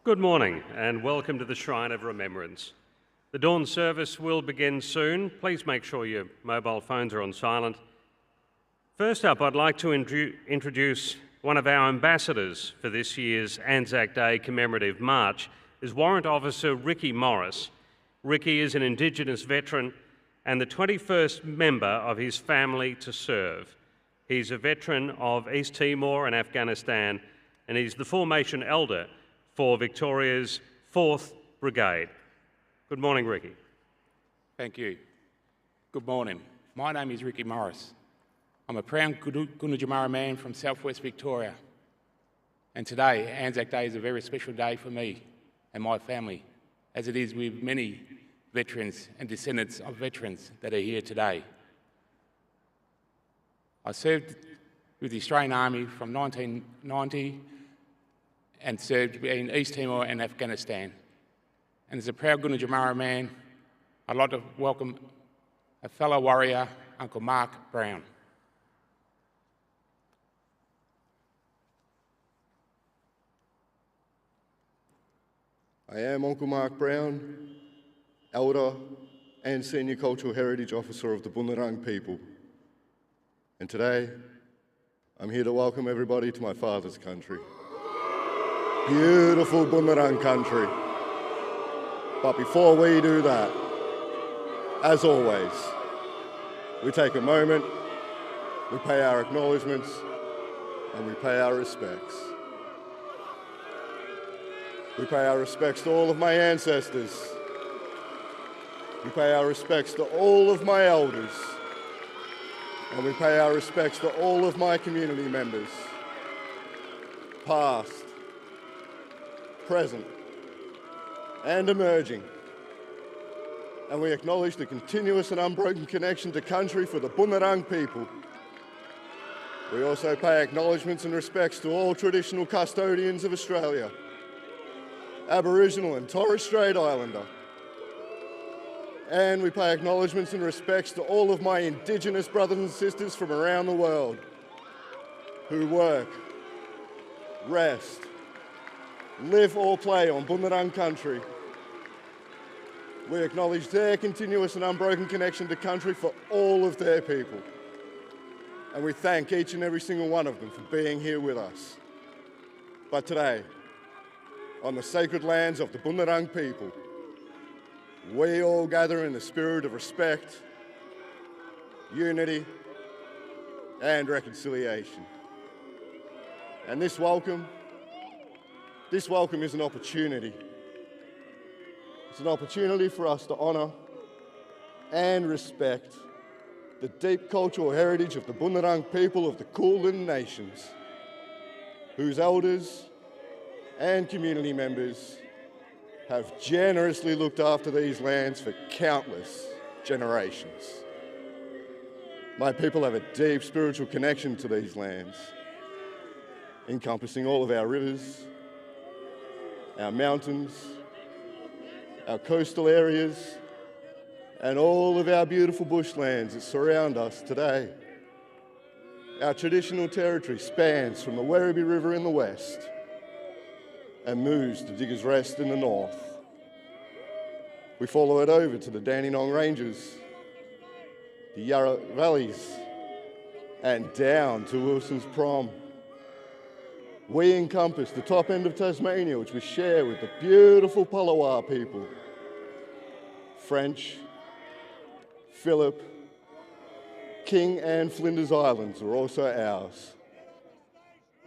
Good morning and welcome to the Shrine of Remembrance. The dawn service will begin soon. Please make sure your mobile phones are on silent. First up, I'd like to introduce one of our ambassadors for this year's ANZAC Day commemorative march is Warrant Officer Ricky Morris. Ricky is an Indigenous veteran and the 21st member of his family to serve. He's a veteran of East Timor and Afghanistan, and he's the formation elder for Victoria's 4th Brigade. Good morning, Ricky. Thank you. Good morning. My name is Ricky Morris. I'm a proud Gunditjmara man from southwest Victoria. And today, ANZAC Day is a very special day for me and my family, as it is with many veterans and descendants of veterans that are here today. I served with the Australian Army from 1990 and served in East Timor and Afghanistan. And as a proud Gunditjmara man, I'd like to welcome a fellow warrior, Uncle Mark Brown. I am Uncle Mark Brown, Elder and Senior Cultural Heritage Officer of the Bunurong people. And today, I'm here to welcome everybody to my father's country. Beautiful Bunurong country. But before we do that, as always, we take a moment, we pay our acknowledgements, and we pay our respects. We pay our respects to all of my ancestors. We pay our respects to all of my elders. And we pay our respects to all of my community members, past, present, and emerging. And we acknowledge the continuous and unbroken connection to country for the Bunurong people. We also pay acknowledgements and respects to all traditional custodians of Australia, Aboriginal and Torres Strait Islander. And we pay acknowledgements and respects to all of my Indigenous brothers and sisters from around the world who work, rest, live or play on Bunurong country. We acknowledge their continuous and unbroken connection to country for all of their people. And we thank each and every single one of them for being here with us. But today, on the sacred lands of the Bunurong people, we all gather in the spirit of respect, unity, and reconciliation. And this welcome is an opportunity. It's an opportunity for us to honour and respect the deep cultural heritage of the Bunurong people of the Kulin Nations, whose elders and community members have generously looked after these lands for countless generations. My people have a deep spiritual connection to these lands, encompassing all of our rivers, our mountains, our coastal areas, and all of our beautiful bushlands that surround us today. Our traditional territory spans from the Werribee River in the west and moves to Diggers Rest in the north. We follow it over to the Dandenong Ranges, the Yarra Valleys, and down to Wilson's Prom. We encompass the top end of Tasmania, which we share with the beautiful Palawa people. French, Phillip, King and Flinders Islands are also ours.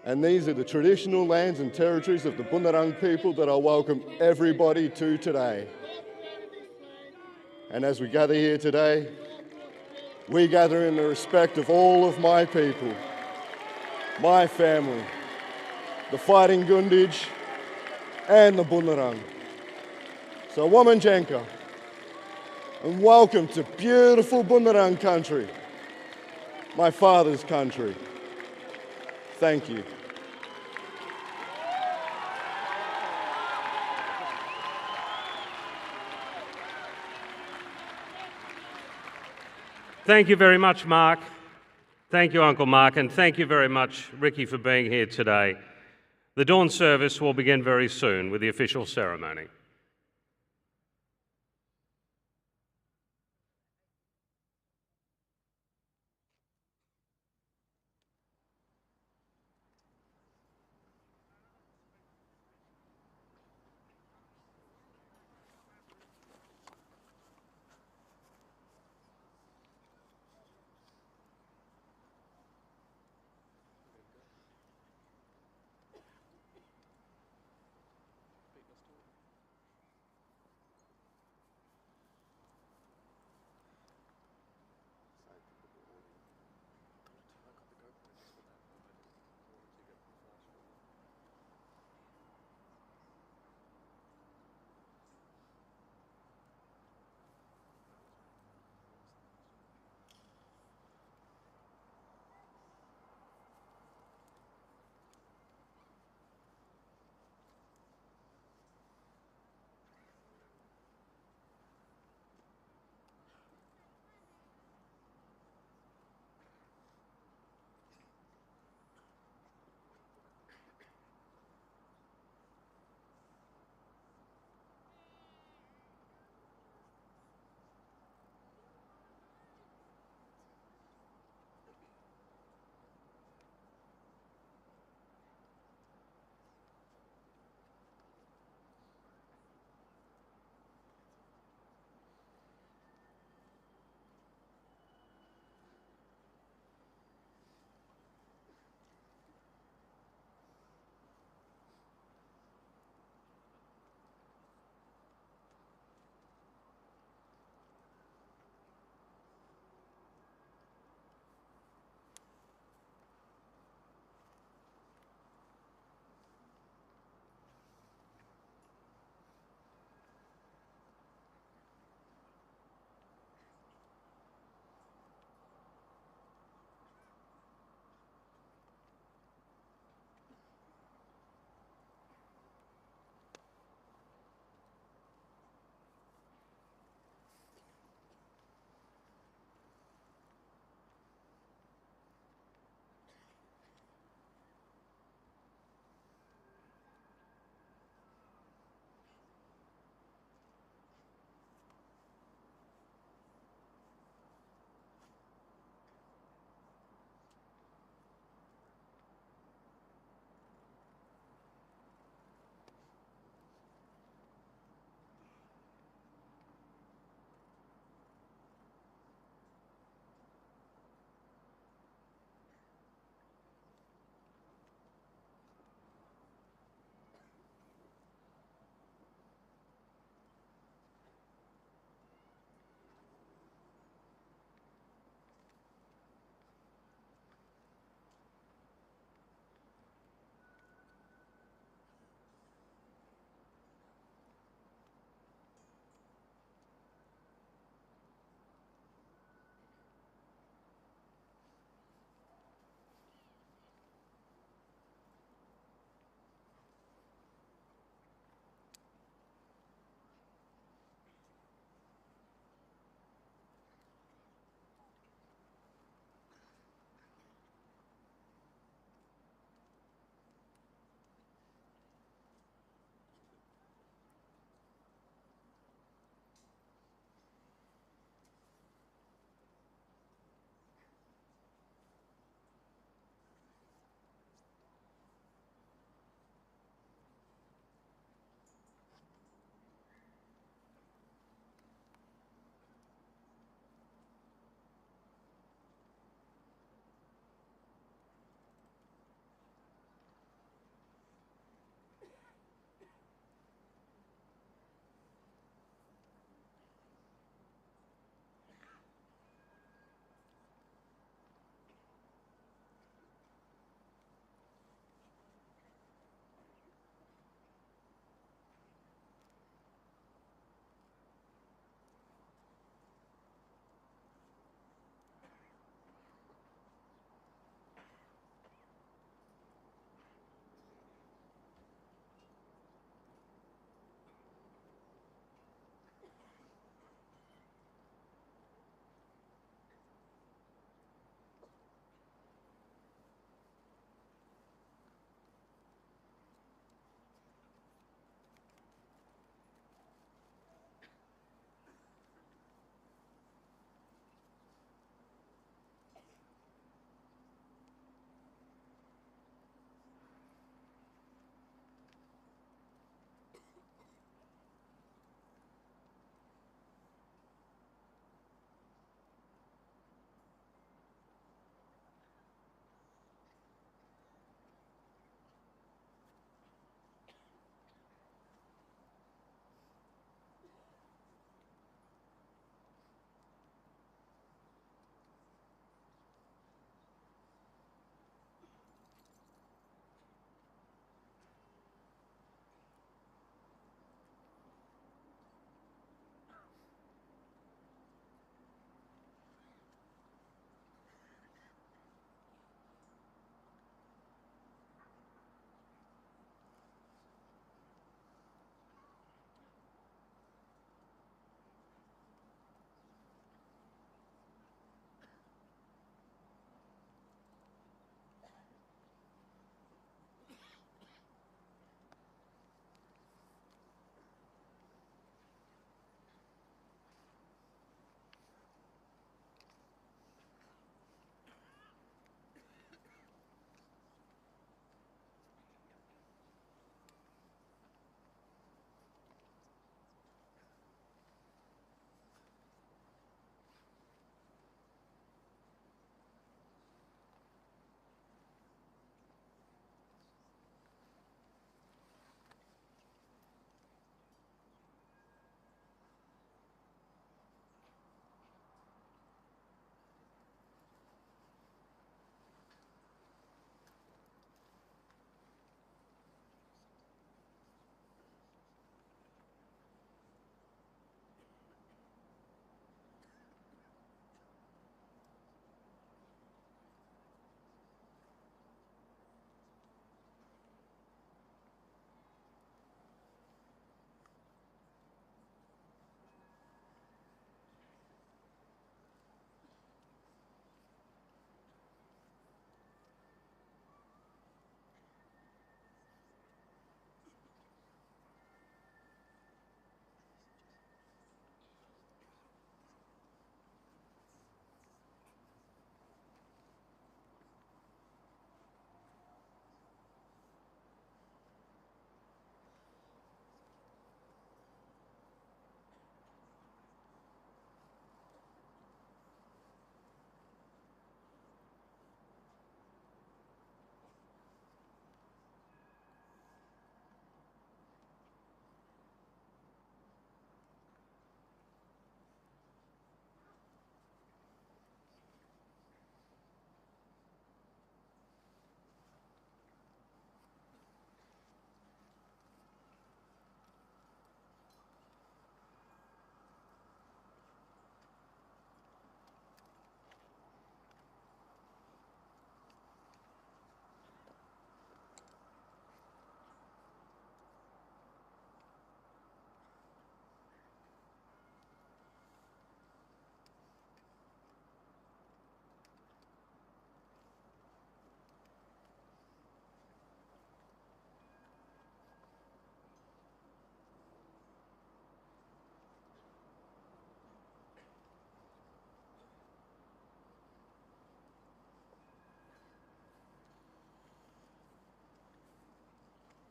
And these are the traditional lands and territories of the Bunurong people that I welcome everybody to today. And as we gather here today, we gather in the respect of all of my people, my family, the Fighting Gunditj, and the Bunurong. So Wamanjanka, and welcome to beautiful Bunurong country, my father's country. Thank you. Thank you very much, Mark. Thank you, Uncle Mark, and thank you very much, Ricky, for being here today. The dawn service will begin very soon with the official ceremony.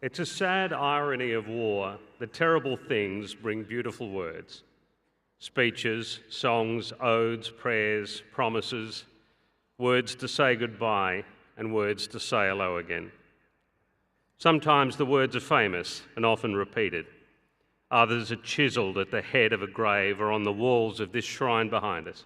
It's a sad irony of war that terrible things bring beautiful words. Speeches, songs, odes, prayers, promises, words to say goodbye and words to say hello again. Sometimes the words are famous and often repeated. Others are chiselled at the head of a grave or on the walls of this shrine behind us.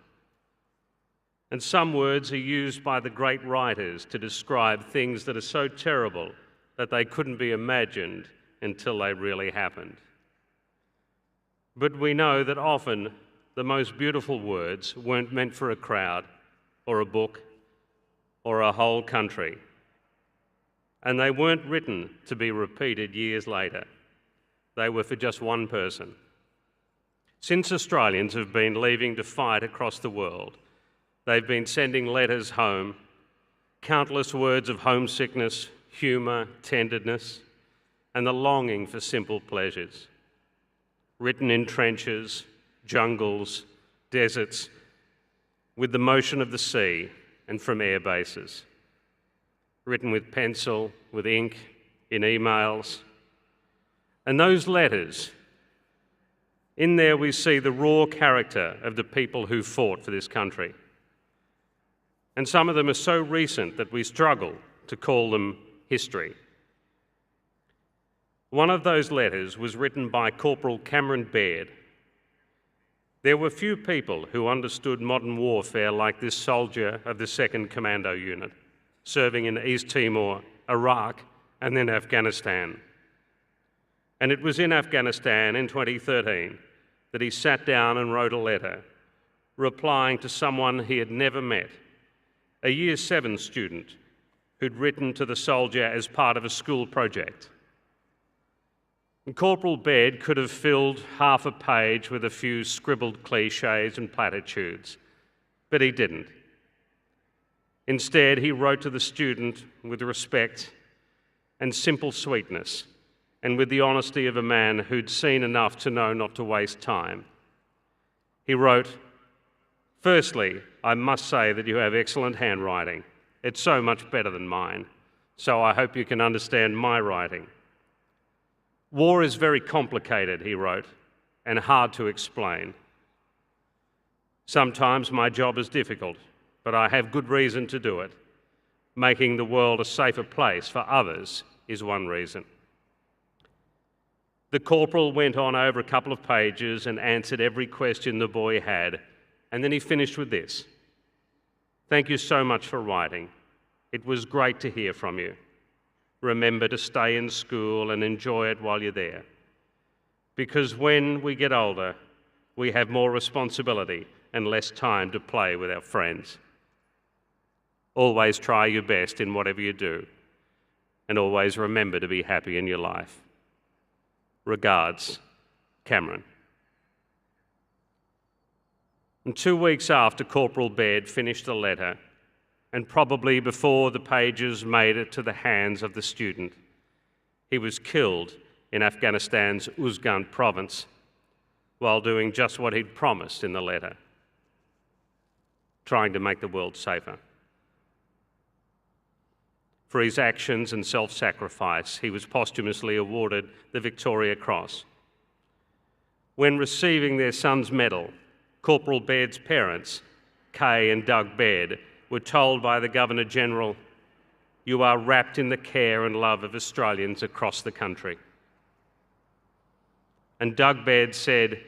And some words are used by the great writers to describe things that are so terrible that they couldn't be imagined until they really happened. But we know that often the most beautiful words weren't meant for a crowd or a book or a whole country. And they weren't written to be repeated years later. They were for just one person. Since Australians have been leaving to fight across the world, they've been sending letters home, countless words of homesickness, humour, tenderness, and the longing for simple pleasures. Written in trenches, jungles, deserts, with the motion of the sea and from air bases. Written with pencil, with ink, in emails. And those letters, in there we see the raw character of the people who fought for this country. And some of them are so recent that we struggle to call them history. One of those letters was written by Corporal Cameron Baird. There were few people who understood modern warfare like this soldier of the 2nd Commando Unit, serving in East Timor, Iraq, and then Afghanistan. And it was in Afghanistan in 2013 that he sat down and wrote a letter, replying to someone he had never met, a Year 7 student who'd written to the soldier as part of a school project. And Corporal Baird could have filled half a page with a few scribbled cliches and platitudes, but he didn't. Instead, he wrote to the student with respect and simple sweetness, and with the honesty of a man who'd seen enough to know not to waste time. He wrote, "Firstly, I must say that you have excellent handwriting. It's so much better than mine, so I hope you can understand my writing. War is very complicated," he wrote, "and hard to explain. Sometimes my job is difficult, but I have good reason to do it. Making the world a safer place for others is one reason." The corporal went on over a couple of pages and answered every question the boy had, and then he finished with this: "Thank you so much for writing. It was great to hear from you. Remember to stay in school and enjoy it while you're there. Because when we get older, we have more responsibility and less time to play with our friends. Always try your best in whatever you do, and always remember to be happy in your life. Regards, Cameron." And 2 weeks after Corporal Baird finished the letter, and probably before the pages made it to the hands of the student, he was killed in Afghanistan's Uzgan province while doing just what he'd promised in the letter: trying to make the world safer. For his actions and self-sacrifice, he was posthumously awarded the Victoria Cross. When receiving their son's medal, Corporal Baird's parents, Kay and Doug Baird, were told by the Governor-General, "You are wrapped in the care and love of Australians across the country." And Doug Baird said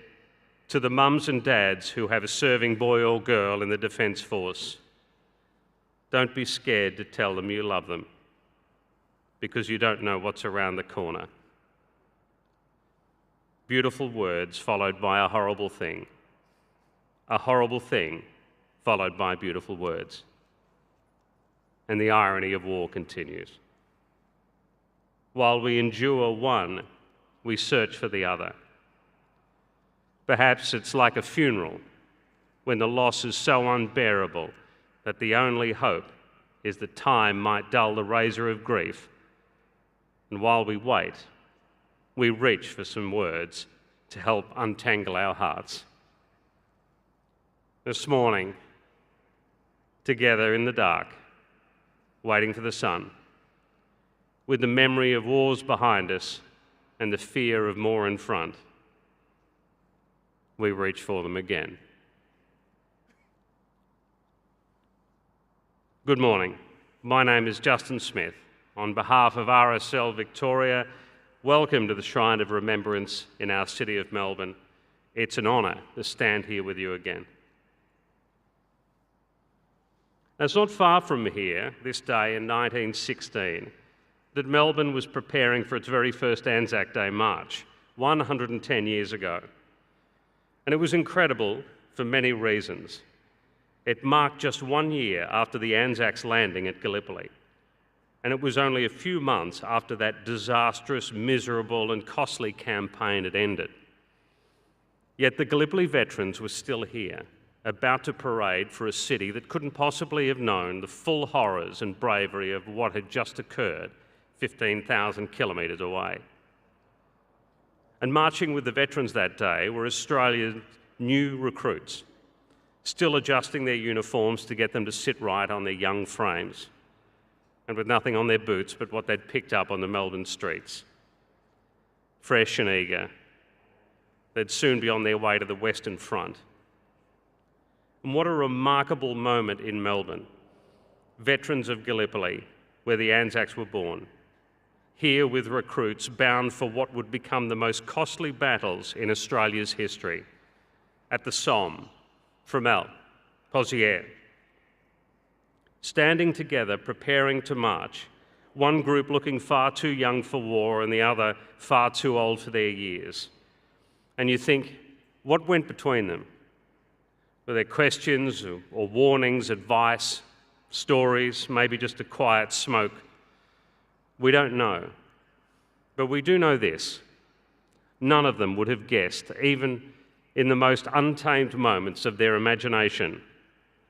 to the mums and dads who have a serving boy or girl in the Defence Force, "Don't be scared to tell them you love them, because you don't know what's around the corner." Beautiful words followed by a horrible thing. A horrible thing followed by beautiful words. And the irony of war continues. While we endure one, we search for the other. Perhaps it's like a funeral when the loss is so unbearable that the only hope is that time might dull the razor of grief. And while we wait, we reach for some words to help untangle our hearts. This morning, together in the dark, waiting for the sun, with the memory of wars behind us and the fear of more in front, we reach for them again. Good morning. My name is Justin Smith. On behalf of RSL Victoria, welcome to the Shrine of Remembrance in our city of Melbourne. It's an honour to stand here with you again. It's not far from here, this day in 1916, that Melbourne was preparing for its very first ANZAC Day march, 110 years ago. And it was incredible for many reasons. It marked just 1 year after the ANZAC's landing at Gallipoli. And it was only a few months after that disastrous, miserable and costly campaign had ended. Yet the Gallipoli veterans were still here, about to parade for a city that couldn't possibly have known the full horrors and bravery of what had just occurred 15,000 kilometres away. And marching with the veterans that day were Australia's new recruits, still adjusting their uniforms to get them to sit right on their young frames, and with nothing on their boots but what they'd picked up on the Melbourne streets. Fresh and eager, they'd soon be on their way to the Western Front. And what a remarkable moment in Melbourne. Veterans of Gallipoli, where the ANZACs were born, here with recruits bound for what would become the most costly battles in Australia's history, at the Somme, Fromelles, Pozières. Standing together, preparing to march, one group looking far too young for war and the other far too old for their years. And you think, what went between them? Were there questions or warnings, advice, stories, maybe just a quiet smoke? We don't know. But we do know this. None of them would have guessed, even in the most untamed moments of their imagination,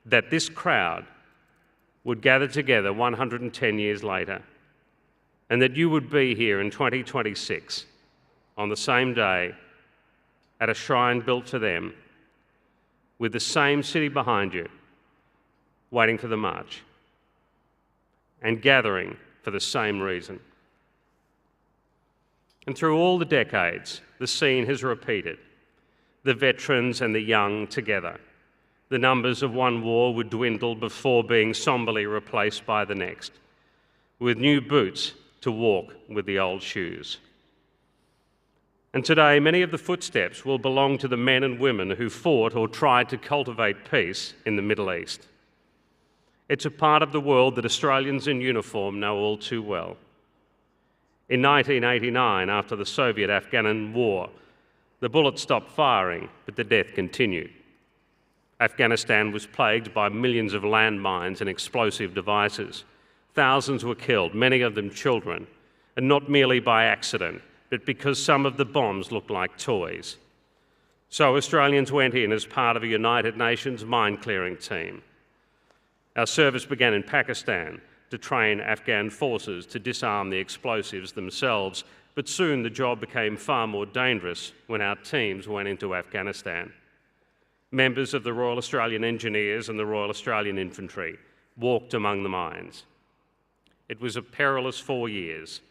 that this crowd would gather together 110 years later, and that you would be here in 2026 on the same day at a shrine built to them, with the same city behind you, waiting for the march, and gathering for the same reason. And through all the decades, the scene has repeated, the veterans and the young together. The numbers of one war would dwindle before being somberly replaced by the next, with new boots to walk with the old shoes. And today, many of the footsteps will belong to the men and women who fought or tried to cultivate peace in the Middle East. It's a part of the world that Australians in uniform know all too well. In 1989, after the Soviet-Afghan War, the bullets stopped firing, but the death continued. Afghanistan was plagued by millions of landmines and explosive devices. Thousands were killed, many of them children, and not merely by accident, but because some of the bombs looked like toys. So Australians went in as part of a United Nations mine-clearing team. Our service began in Pakistan to train Afghan forces to disarm the explosives themselves, but soon the job became far more dangerous when our teams went into Afghanistan. Members of the Royal Australian Engineers and the Royal Australian Infantry walked among the mines. It was a perilous 4 years,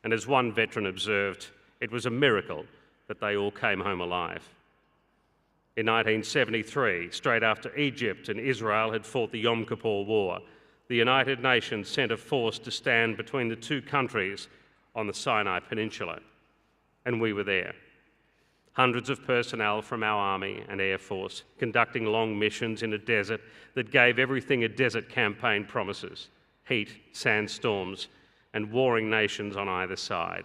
and as one veteran observed, it was a miracle that they all came home alive. In 1973, straight after Egypt and Israel had fought the Yom Kippur War, the United Nations sent a force to stand between the two countries on the Sinai Peninsula, and we were there. Hundreds of personnel from our Army and Air Force conducting long missions in a desert that gave everything a desert campaign promises: heat, sandstorms, and warring nations on either side.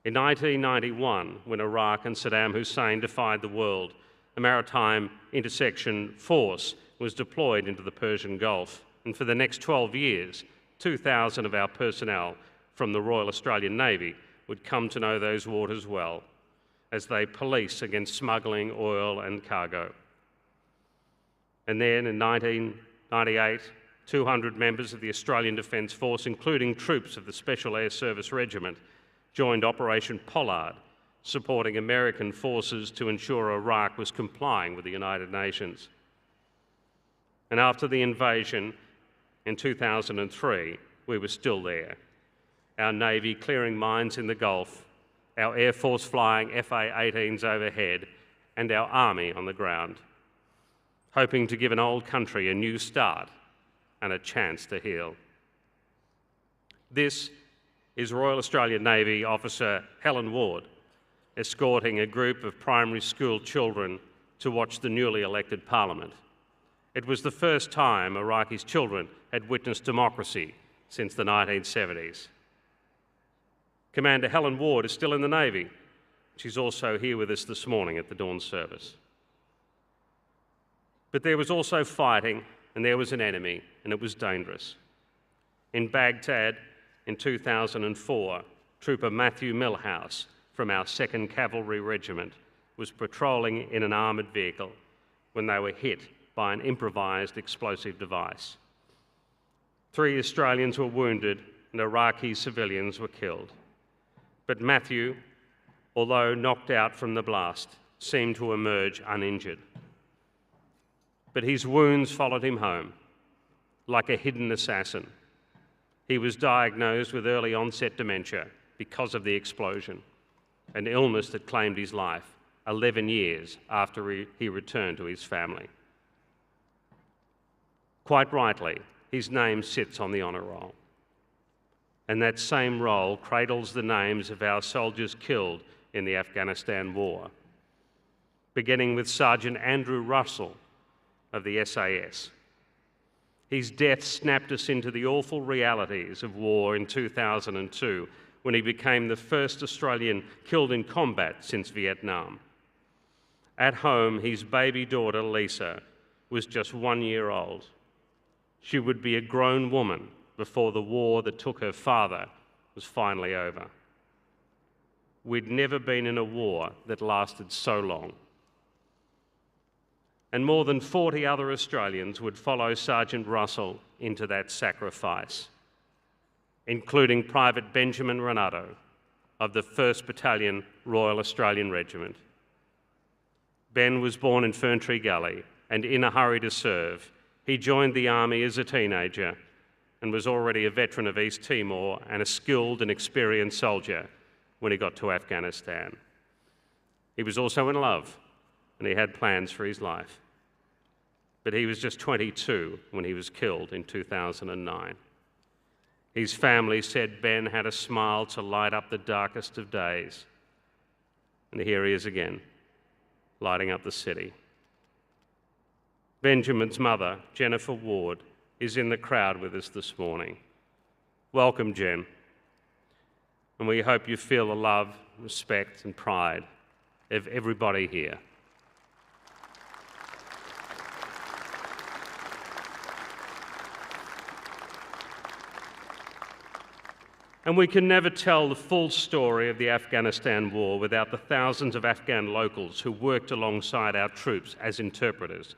In 1991, when Iraq and Saddam Hussein defied the world, a maritime intersection force was deployed into the Persian Gulf, and for the next 12 years, 2,000 of our personnel from the Royal Australian Navy would come to know those waters well as they police against smuggling oil and cargo. And then in 1998, 200 members of the Australian Defence Force, including troops of the Special Air Service Regiment, joined Operation Pollard, supporting American forces to ensure Iraq was complying with the United Nations. And after the invasion in 2003, we were still there. our Navy clearing mines in the Gulf, our Air Force flying FA-18s overhead, and our Army on the ground, hoping to give an old country a new start and a chance to heal. This is Royal Australian Navy officer Helen Ward, escorting a group of primary school children to watch the newly elected Parliament. It was the first time Iraqi's children had witnessed democracy since the 1970s. Commander Helen Ward is still in the Navy. She's also here with us this morning at the dawn service. But there was also fighting, and there was an enemy, and it was dangerous. In Baghdad in 2004, Trooper Matthew Millhouse from our 2nd Cavalry Regiment was patrolling in an armoured vehicle when they were hit by an improvised explosive device. 3 Australians were wounded and Iraqi civilians were killed. But Matthew, although knocked out from the blast, seemed to emerge uninjured. But his wounds followed him home, like a hidden assassin. He was diagnosed with early onset dementia because of the explosion, an illness that claimed his life 11 years after he returned to his family. Quite rightly, his name sits on the honour roll. And that same roll cradles the names of our soldiers killed in the Afghanistan war, beginning with Sergeant Andrew Russell of the SAS. His death snapped us into the awful realities of war in 2002, when he became the first Australian killed in combat since Vietnam. At home, his baby daughter, Lisa, was just 1 year old. She would be a grown woman before the war that took her father was finally over. We'd never been in a war that lasted so long. And more than 40 other Australians would follow Sergeant Russell into that sacrifice, including Private Benjamin Renato of the 1st Battalion Royal Australian Regiment. Ben was born in Ferntree Gully, and in a hurry to serve, he joined the army as a teenager and was already a veteran of East Timor and a skilled and experienced soldier when he got to Afghanistan. He was also in love, and he had plans for his life. But he was just 22 when he was killed in 2009. His family said Ben had a smile to light up the darkest of days. And here he is again, lighting up the city. Benjamin's mother, Jennifer Ward, is in the crowd with us this morning. Welcome, Jen. And we hope you feel the love, respect and pride of everybody here. And we can never tell the full story of the Afghanistan war without the thousands of Afghan locals who worked alongside our troops as interpreters.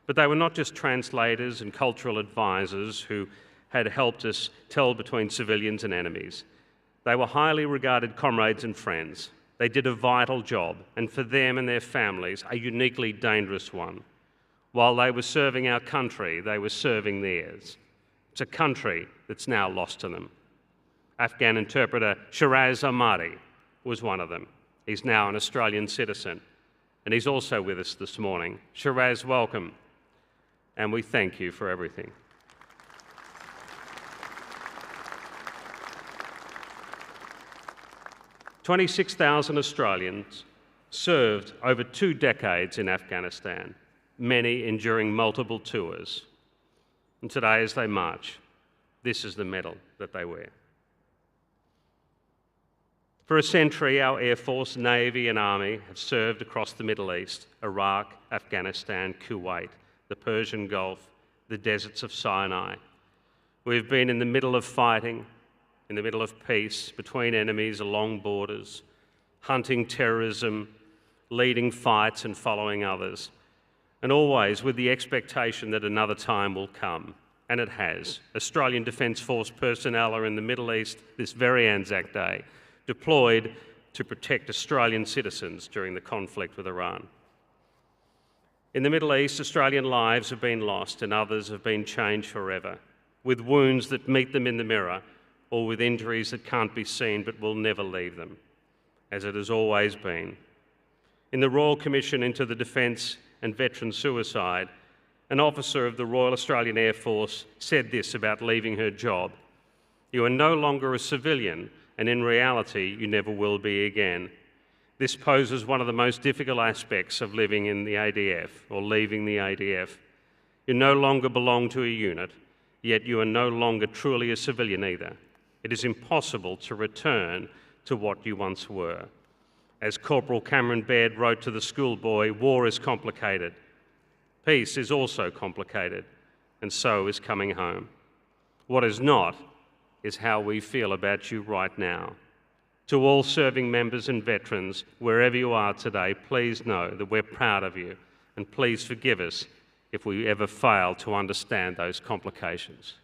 But they were not just translators and cultural advisors who had helped us tell between civilians and enemies. They were highly regarded comrades and friends. They did a vital job, and for them and their families, a uniquely dangerous one. While they were serving our country, they were serving theirs. It's a country that's now lost to them. Afghan interpreter Shiraz Ahmadi was one of them. He's now an Australian citizen, and he's also with us this morning. Shiraz, welcome, and we thank you for everything. "26,000 Australians served over 2 decades in Afghanistan, many enduring multiple tours. And today, as they march, this is the medal that they wear. For a century, our Air Force, Navy and Army have served across the Middle East, Iraq, Afghanistan, Kuwait, the Persian Gulf, the deserts of Sinai. We've been in the middle of fighting, in the middle of peace, between enemies along borders, hunting terrorism, leading fights and following others, and always with the expectation that another time will come. And it has. Australian Defence Force personnel are in the Middle East this very ANZAC Day, deployed to protect Australian citizens during the conflict with Iran. In the Middle East, Australian lives have been lost and others have been changed forever, with wounds that meet them in the mirror or with injuries that can't be seen but will never leave them, as it has always been. In the Royal Commission into the Defence and Veteran Suicide, an officer of the Royal Australian Air Force said this about leaving her job: "You are no longer a civilian, and in reality, you never will be again." This poses one of the most difficult aspects of living in the ADF or leaving the ADF. You no longer belong to a unit, yet you are no longer truly a civilian either. It is impossible to return to what you once were. As Corporal Cameron Baird wrote to the schoolboy, war is complicated. Peace is also complicated, and so is coming home. What is not is how we feel about you right now. To all serving members and veterans, wherever you are today, please know that we're proud of you, and please forgive us if we ever fail to understand those complications.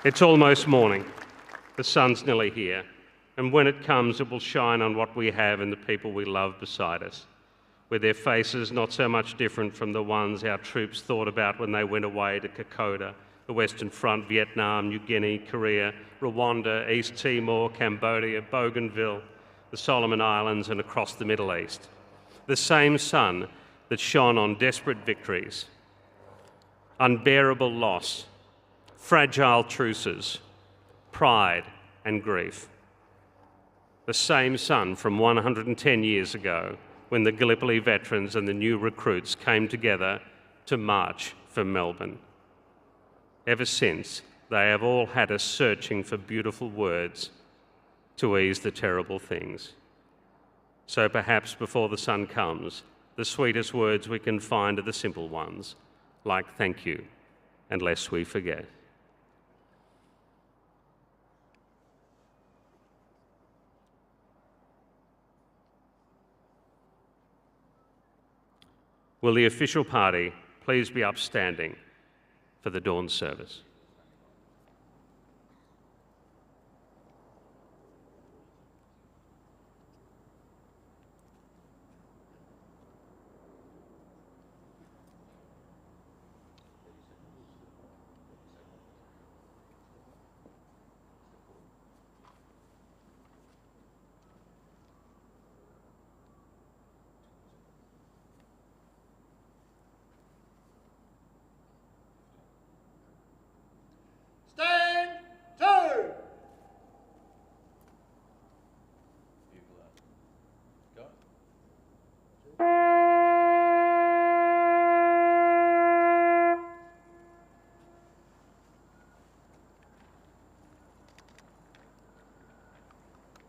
It's almost morning. The sun's nearly here, and when it comes, it will shine on what we have and the people we love beside us, with their faces not so much different from the ones our troops thought about when they went away to Kokoda, the Western Front, Vietnam, New Guinea, Korea, Rwanda, East Timor, Cambodia, Bougainville, the Solomon Islands, and across the Middle East. The same sun that shone on desperate victories, unbearable loss, fragile truces, pride and grief. The same sun from 110 years ago, when the Gallipoli veterans and the new recruits came together to march for Melbourne. Ever since, they have all had us searching for beautiful words to ease the terrible things. So perhaps before the sun comes, the sweetest words we can find are the simple ones, like thank you, and lest we forget. Will the official party please be upstanding for the dawn service?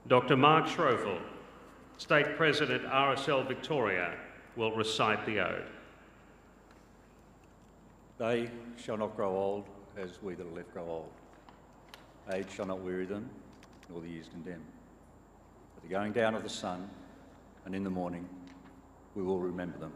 Dr. Mark Schroeffel, State President, RSL Victoria, will recite the ode. They shall not grow old as we that are left grow old. Age shall not weary them, nor the years condemn. At the going down of the sun, and in the morning, we will remember them.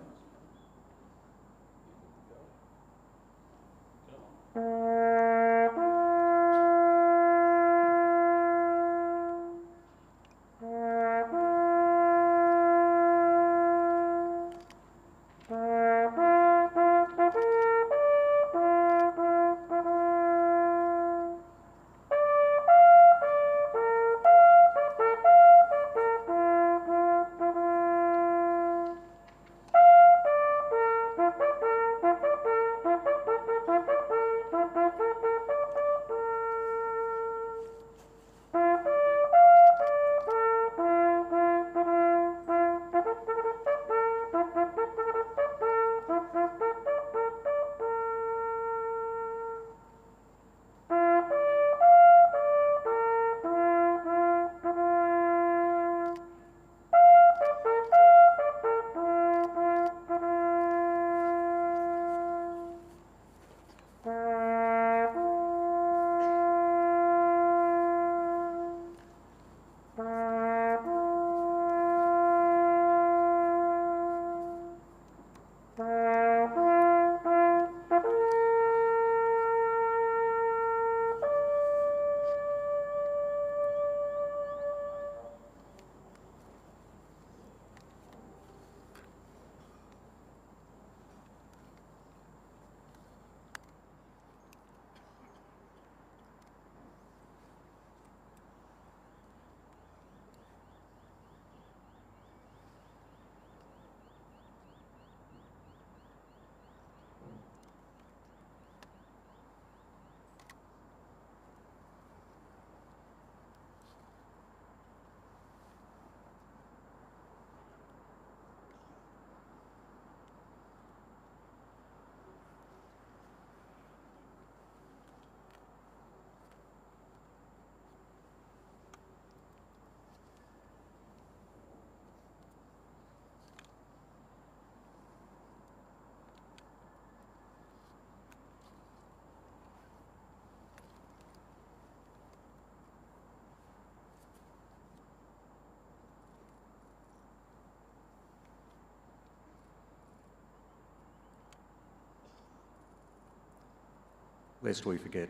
lest we forget.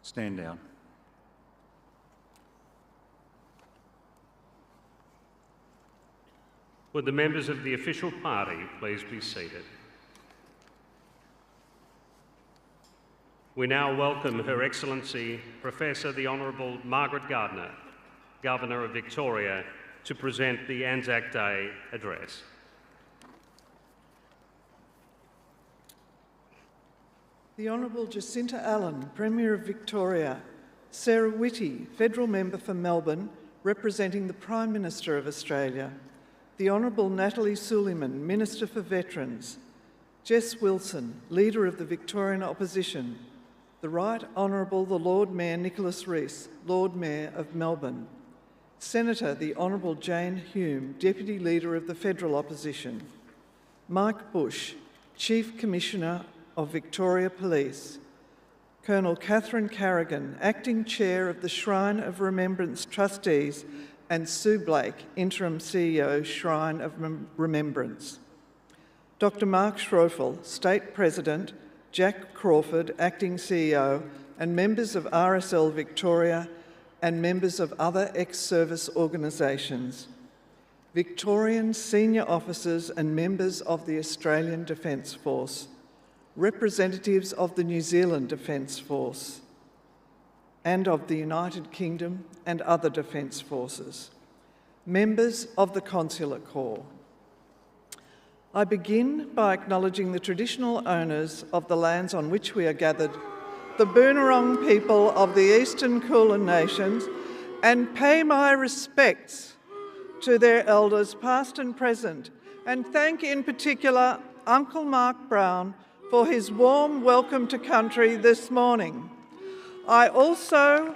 Stand down. Would the members of the official party please be seated? We now welcome Her Excellency Professor the Honourable Margaret Gardner, Governor of Victoria, to present the ANZAC Day address. The Honourable Jacinta Allen, Premier of Victoria, Sarah Whitty, Federal Member for Melbourne, representing the Prime Minister of Australia, the Honourable Natalie Suleiman, Minister for Veterans, Jess Wilson, Leader of the Victorian Opposition, the Right Honourable the Lord Mayor Nicholas Rees, Lord Mayor of Melbourne, Senator the Honourable Jane Hume, Deputy Leader of the Federal Opposition, Mike Bush, Chief Commissioner of Victoria Police, Colonel Catherine Carrigan, Acting Chair of the Shrine of Remembrance Trustees, and Sue Blake, Interim CEO, Shrine of Remembrance. Dr Mark Schroeffel, State President, Jack Crawford, Acting CEO, and members of RSL Victoria and members of other ex-service organisations, Victorian senior officers and members of the Australian Defence Force, representatives of the New Zealand Defence Force and of the United Kingdom and other defence forces, members of the Consular Corps. I begin by acknowledging the traditional owners of the lands on which we are gathered, the Boonwurrung people of the Eastern Kulin Nations, and pay my respects to their elders past and present, and thank in particular Uncle Mark Brown for his warm welcome to country this morning. I also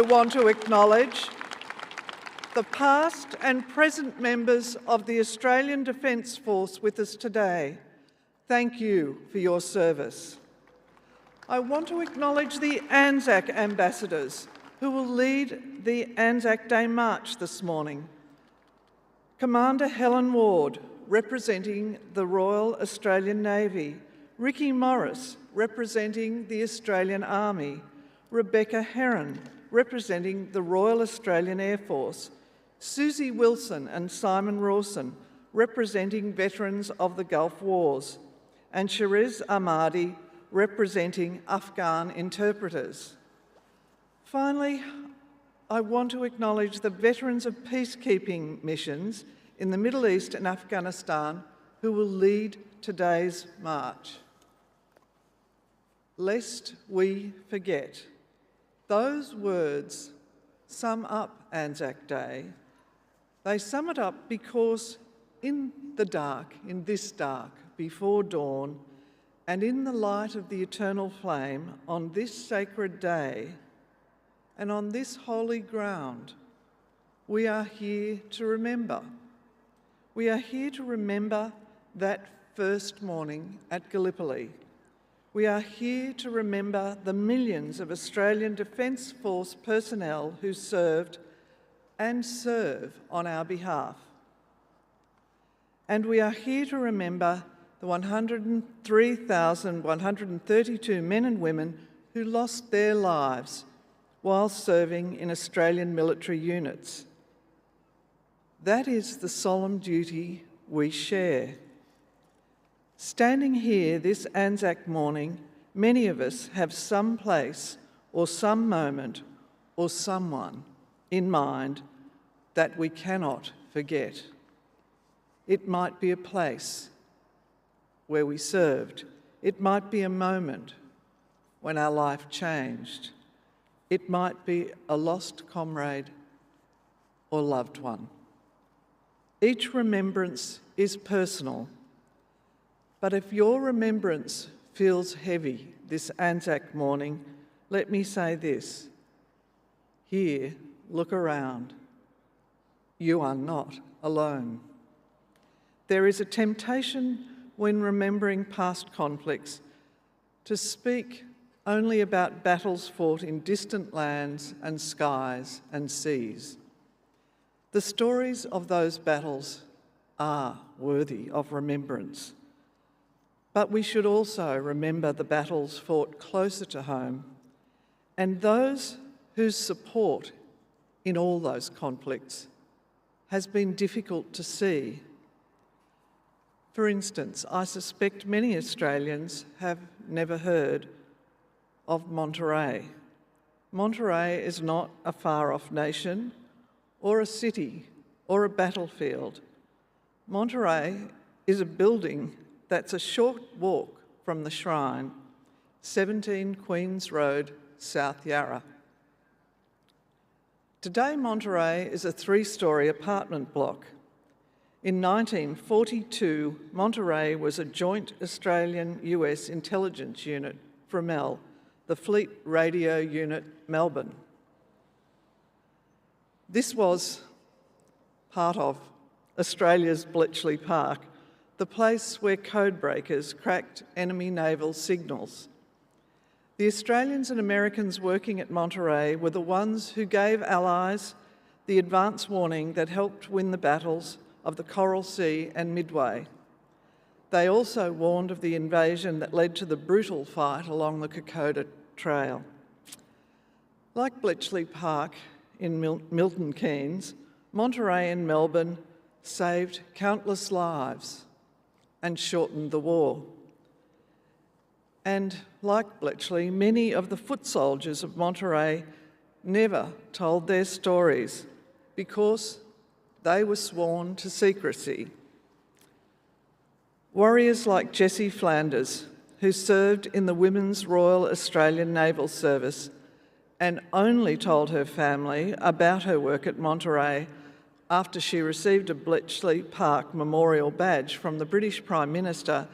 want to acknowledge the past and present members of the Australian Defence Force with us today. Thank you for your service. I want to acknowledge the ANZAC ambassadors who will lead the ANZAC Day March this morning. Commander Helen Ward, representing the Royal Australian Navy, Ricky Morris, representing the Australian Army, Rebecca Heron, representing the Royal Australian Air Force, Susie Wilson and Simon Rawson, representing veterans of the Gulf Wars, and Shariz Ahmadi, representing Afghan interpreters. Finally, I want to acknowledge the veterans of peacekeeping missions in the Middle East and Afghanistan who will lead today's march. Lest we forget. Those words sum up ANZAC Day. They sum it up because in the dark, in this dark, before dawn, and in the light of the eternal flame, on this sacred day, and on this holy ground, we are here to remember. We are here to remember that first morning at Gallipoli. We are here to remember the millions of Australian Defence Force personnel who served and serve on our behalf. And we are here to remember the 103,132 men and women who lost their lives while serving in Australian military units. That is the solemn duty we share. Standing here this ANZAC morning, many of us have some place or some moment or someone in mind that we cannot forget. It might be a place where we served. It might be a moment when our life changed. It might be a lost comrade or loved one. each remembrance is personal. But if your remembrance feels heavy this ANZAC morning, let me say this. Here, look around. You are not alone. There is a temptation when remembering past conflicts to speak only about battles fought in distant lands and skies and seas. The stories of those battles are worthy of remembrance. But we should also remember the battles fought closer to home and those whose support in all those conflicts has been difficult to see. For instance, I suspect many Australians have never heard of Monterey. Monterey is not a far-off nation or a city or a battlefield. Monterey is a building that's a short walk from the shrine, 17 Queens Road, South Yarra. Today, Monterey is a 3-storey apartment block. In 1942, Monterey was a joint Australian-US intelligence unit for MEL, the Fleet Radio Unit Melbourne. This was part of Australia's Bletchley Park, the place where codebreakers cracked enemy naval signals. The Australians and Americans working at Monterey were the ones who gave Allies the advance warning that helped win the battles of the Coral Sea and Midway. They also warned of the invasion that led to the brutal fight along the Kokoda Trail. Like Bletchley Park in Milton Keynes, Monterey and Melbourne saved countless lives and shortened the war. And like Bletchley, many of the foot soldiers of Monterey never told their stories because they were sworn to secrecy. Warriors like Jessie Flanders, who served in the Women's Royal Australian Naval Service and only told her family about her work at Monterey after she received a Bletchley Park Memorial Badge from the British Prime Minister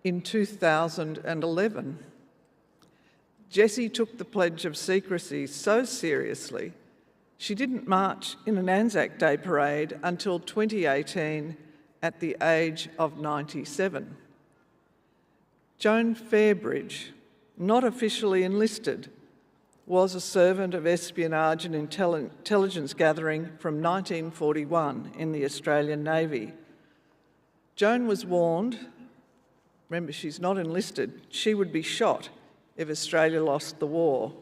in 2011. Jessie took the Pledge of Secrecy so seriously, she didn't march in an ANZAC Day parade until 2018 at the age of 97. Joan Fairbridge, not officially enlisted, was a servant of espionage and intelligence gathering from 1941 in the Australian Navy. Joan was warned, remember she's not enlisted, she would be shot if Australia lost the war.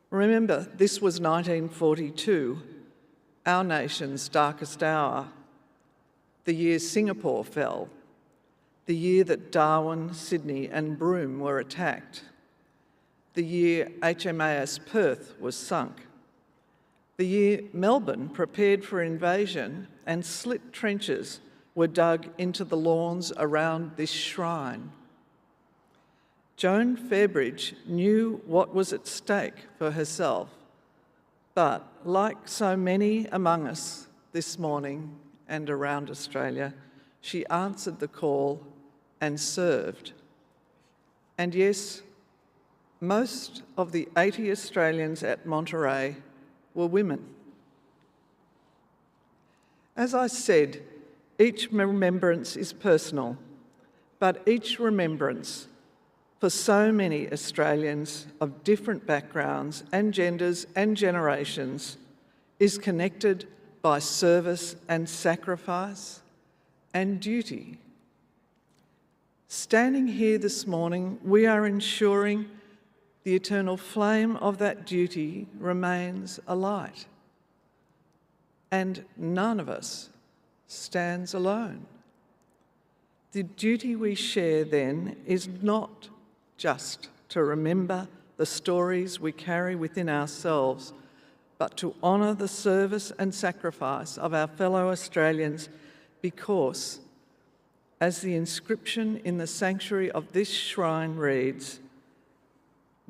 Remember, this was 1942, our nation's darkest hour, the year Singapore fell, the year that Darwin, Sydney and Broome were attacked, the year HMAS Perth was sunk, the year Melbourne prepared for invasion and slit trenches were dug into the lawns around this shrine. Joan Fairbridge knew what was at stake for herself, but like so many among us this morning and around Australia, she answered the call and served. And yes, most of the 80 Australians at Monterey were women. As I said, each remembrance is personal, but each remembrance for so many Australians of different backgrounds and genders and generations is connected by service and sacrifice and duty. Standing here this morning, we are ensuring the eternal flame of that duty remains alight. And none of us stands alone. The duty we share then is not just to remember the stories we carry within ourselves, but to honour the service and sacrifice of our fellow Australians because, as the inscription in the sanctuary of this shrine reads,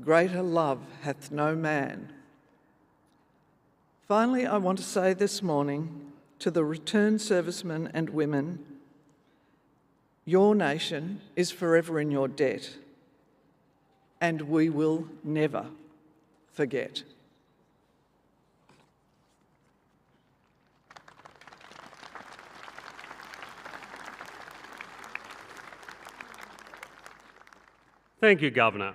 "Greater love hath no man." Finally, I want to say this morning to the returned servicemen and women, your nation is forever in your debt, and we will never forget. Thank you, Governor.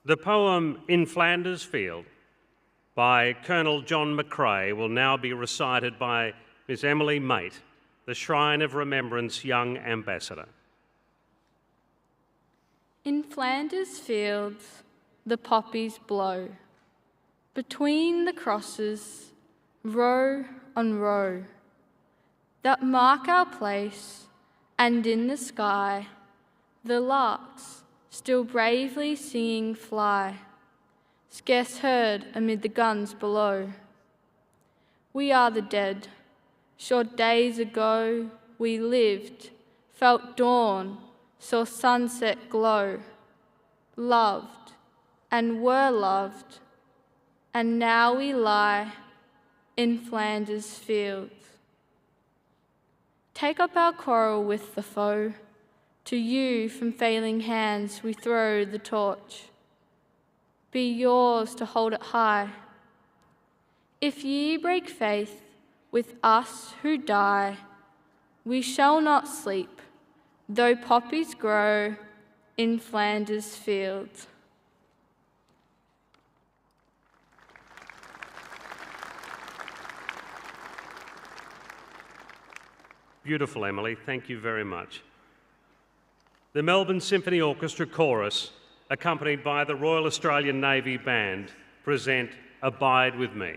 The poem In Flanders Field by Colonel John McCrae will now be recited by Miss Emily Mate, the Shrine of Remembrance Young Ambassador. In Flanders fields the poppies blow, between the crosses, row on row, that mark our place, and in the sky the larks still bravely singing fly, scarce heard amid the guns below. We are the dead. Short days ago we lived, felt dawn, saw sunset glow, loved and were loved, and now we lie in Flanders fields. Take up our quarrel with the foe, to you from failing hands we throw the torch. Be yours to hold it high. If ye break faith with us who die, we shall not sleep, though poppies grow in Flanders fields. Beautiful, Emily. Thank you very much. The Melbourne Symphony Orchestra Chorus, accompanied by the Royal Australian Navy Band, present Abide With Me.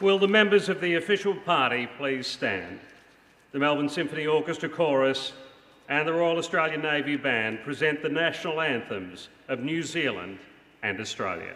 Will the members of the official party please stand? The Melbourne Symphony Orchestra Chorus and the Royal Australian Navy Band present the national anthems of New Zealand and Australia.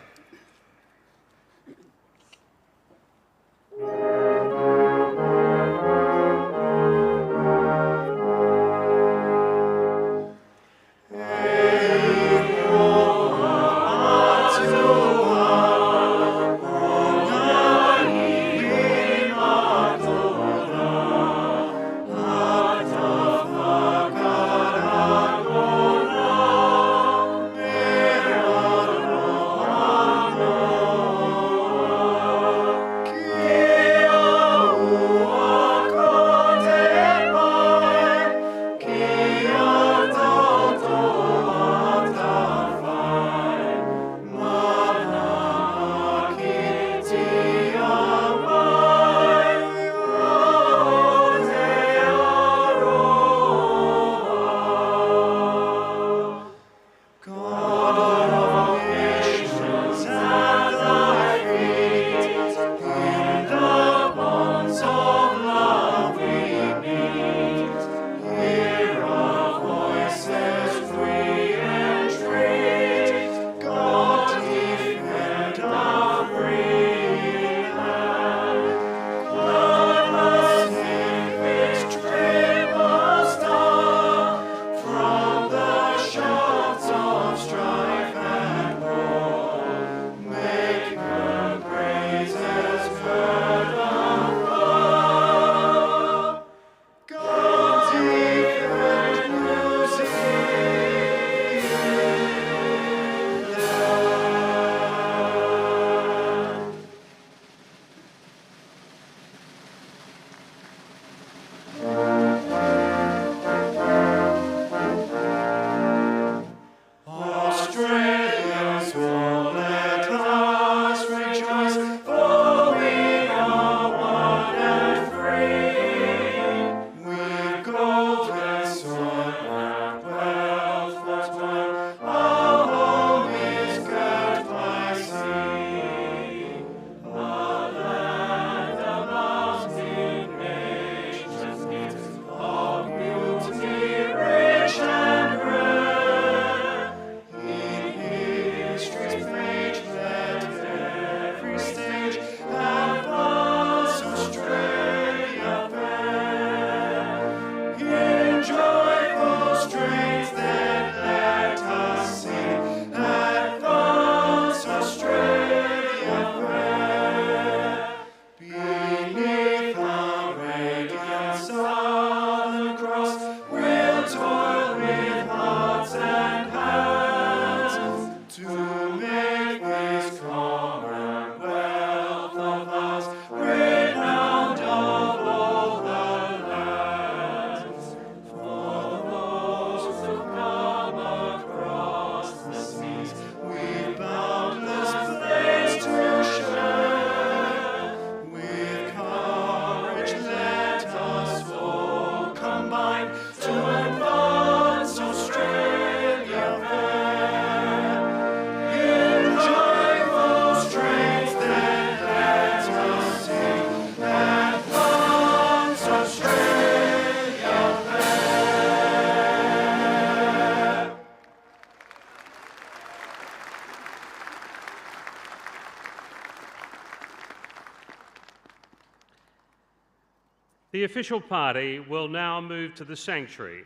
The official party will now move to the sanctuary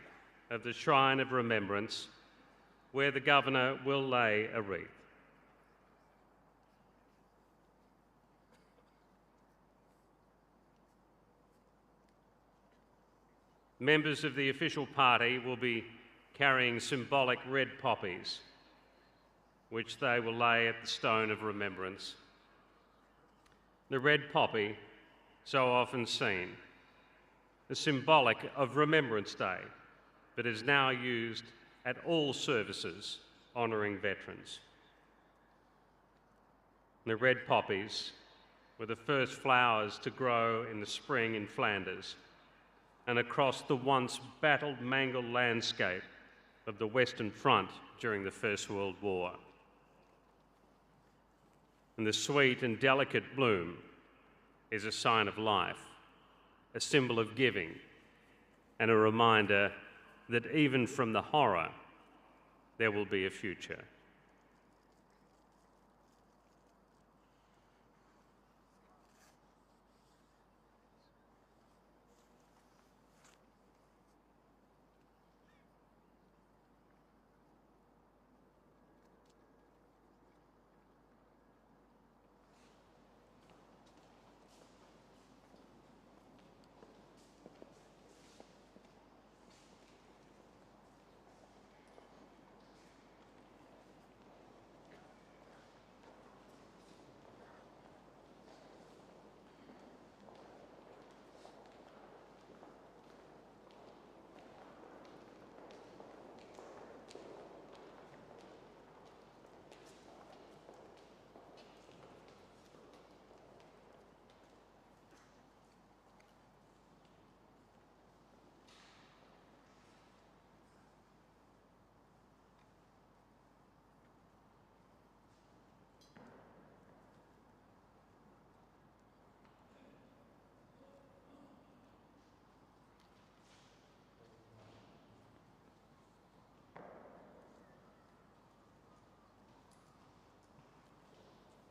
of the Shrine of Remembrance, where the Governor will lay a wreath. Members of the official party will be carrying symbolic red poppies, which they will lay at the Stone of Remembrance. The red poppy, so often seen, is symbolic of Remembrance Day, but is now used at all services honouring veterans. The red poppies were the first flowers to grow in the spring in Flanders and across the once battled, mangled landscape of the Western Front during the First World War. And the sweet and delicate bloom is a sign of life, a symbol of giving, and a reminder that even from the horror, there will be a future.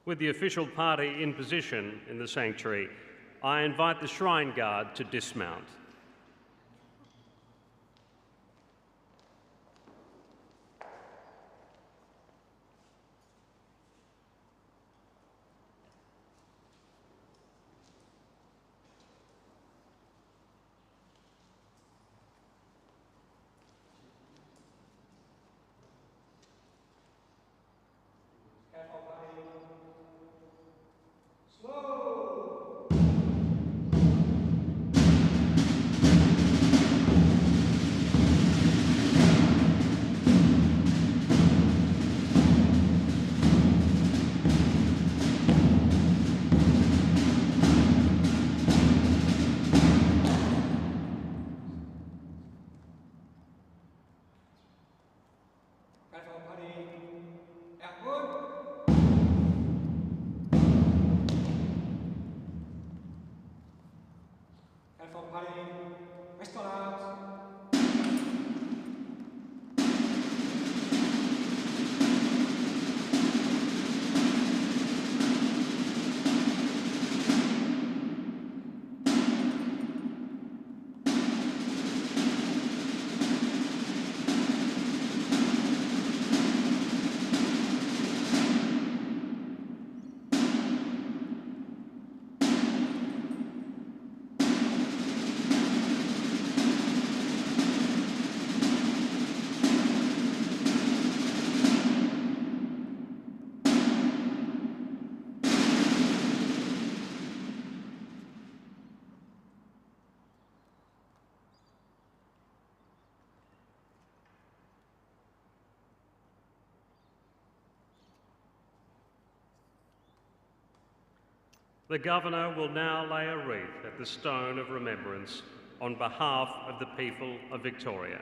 With the official party in position in the sanctuary, I invite the Shrine Guard to dismount. The Governor will now lay a wreath at the Stone of Remembrance on behalf of the people of Victoria.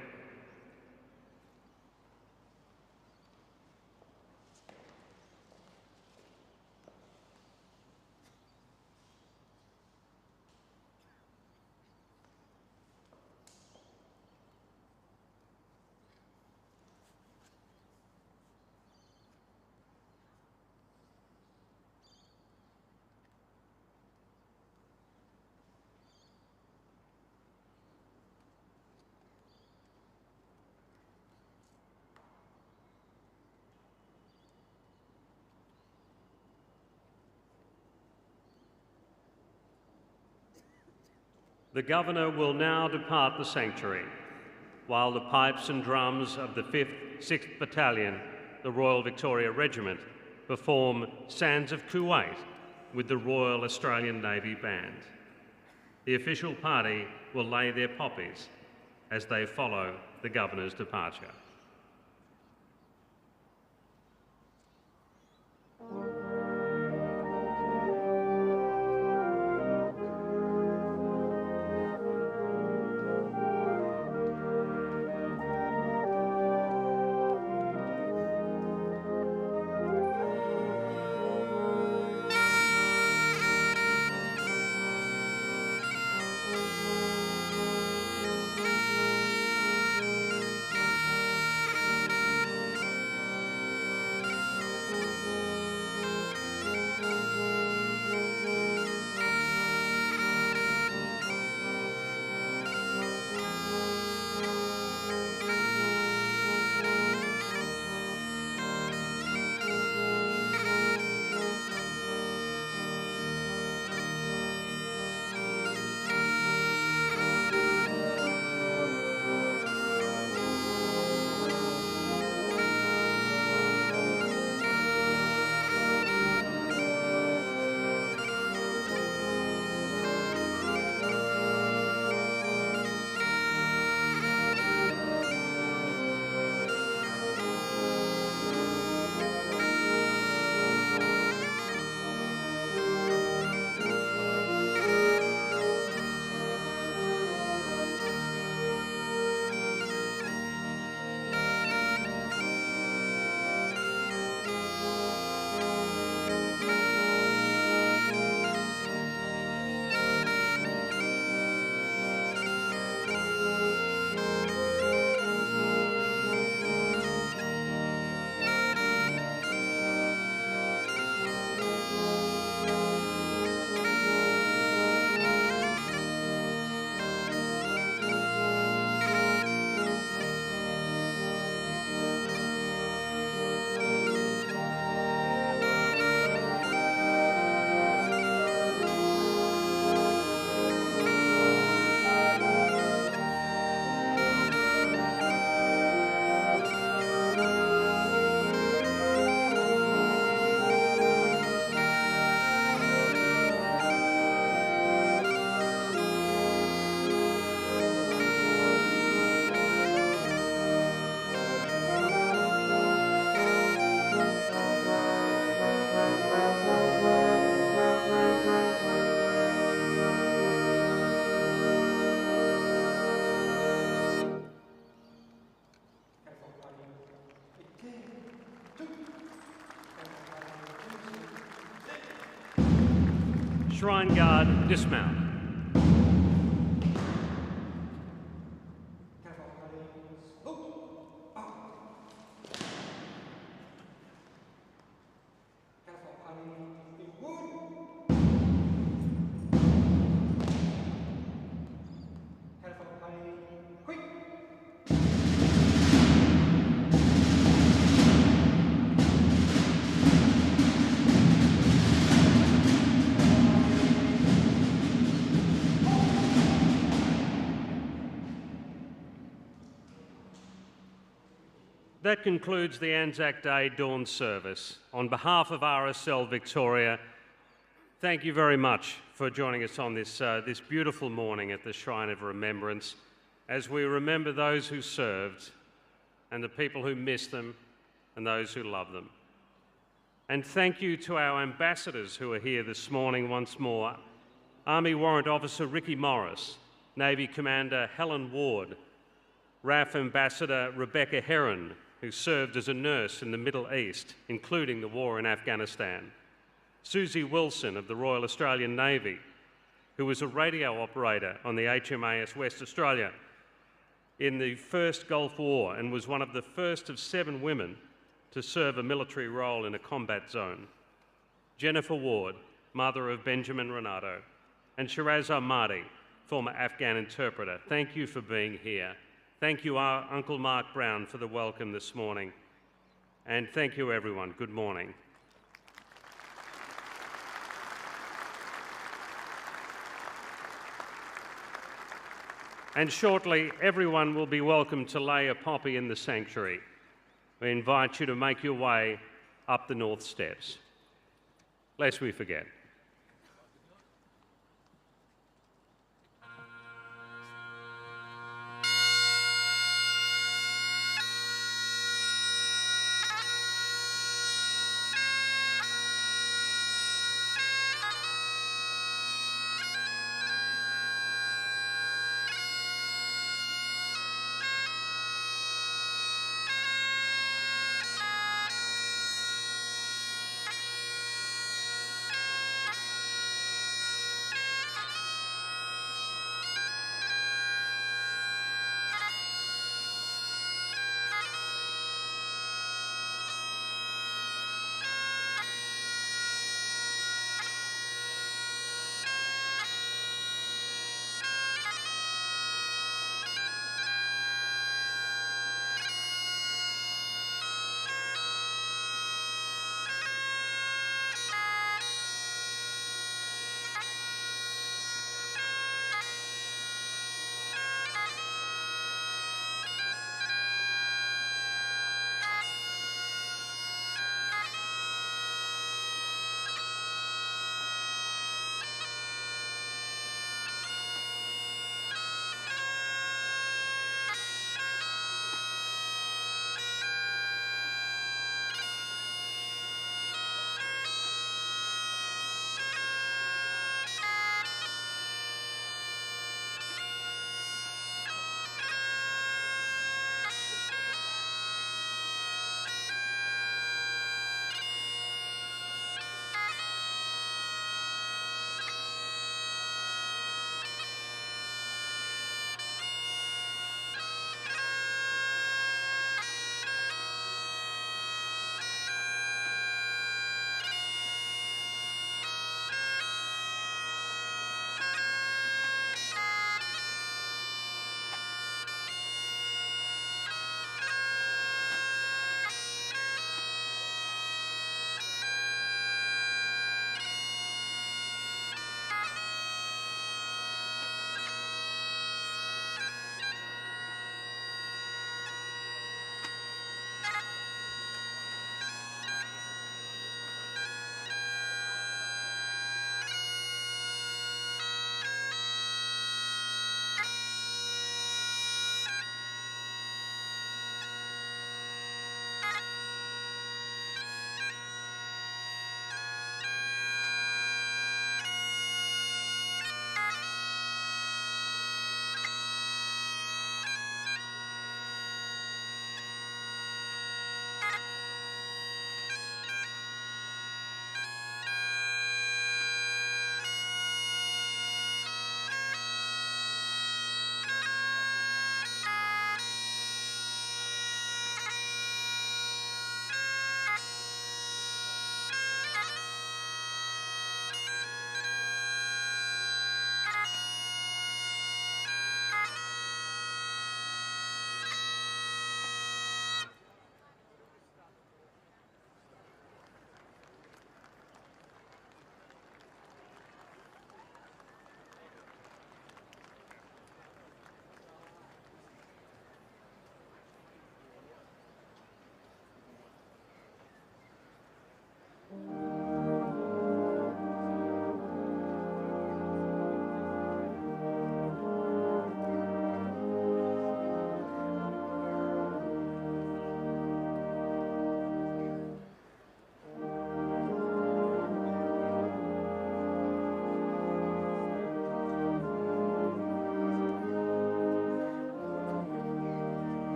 The Governor will now depart the sanctuary, while the pipes and drums of the 5th, 6th Battalion, the Royal Victoria Regiment, perform Sands of Kuwait with the Royal Australian Navy Band. The official party will lay their poppies as they follow the Governor's departure. Shrine Guard, dismount. That concludes the ANZAC Day Dawn service. On behalf of RSL Victoria, thank you very much for joining us on this beautiful morning at the Shrine of Remembrance as we remember those who served and the people who missed them and those who love them. And thank you to our ambassadors who are here this morning once more. Army Warrant Officer Ricky Morris, Navy Commander Helen Ward, RAF Ambassador Rebecca Heron, who served as a nurse in the Middle East, including the war in Afghanistan. Susie Wilson of the Royal Australian Navy, who was a radio operator on the HMAS West Australia in the First Gulf War and was one of the first of 7 women to serve a military role in a combat zone. Jennifer Ward, mother of Benjamin Renato, and Shiraz Ahmadi, former Afghan interpreter. Thank you for being here. Thank you, Uncle Mark Brown, for the welcome this morning. And thank you, everyone. Good morning. And shortly, everyone will be welcome to lay a poppy in the sanctuary. We invite you to make your way up the north steps, lest we forget.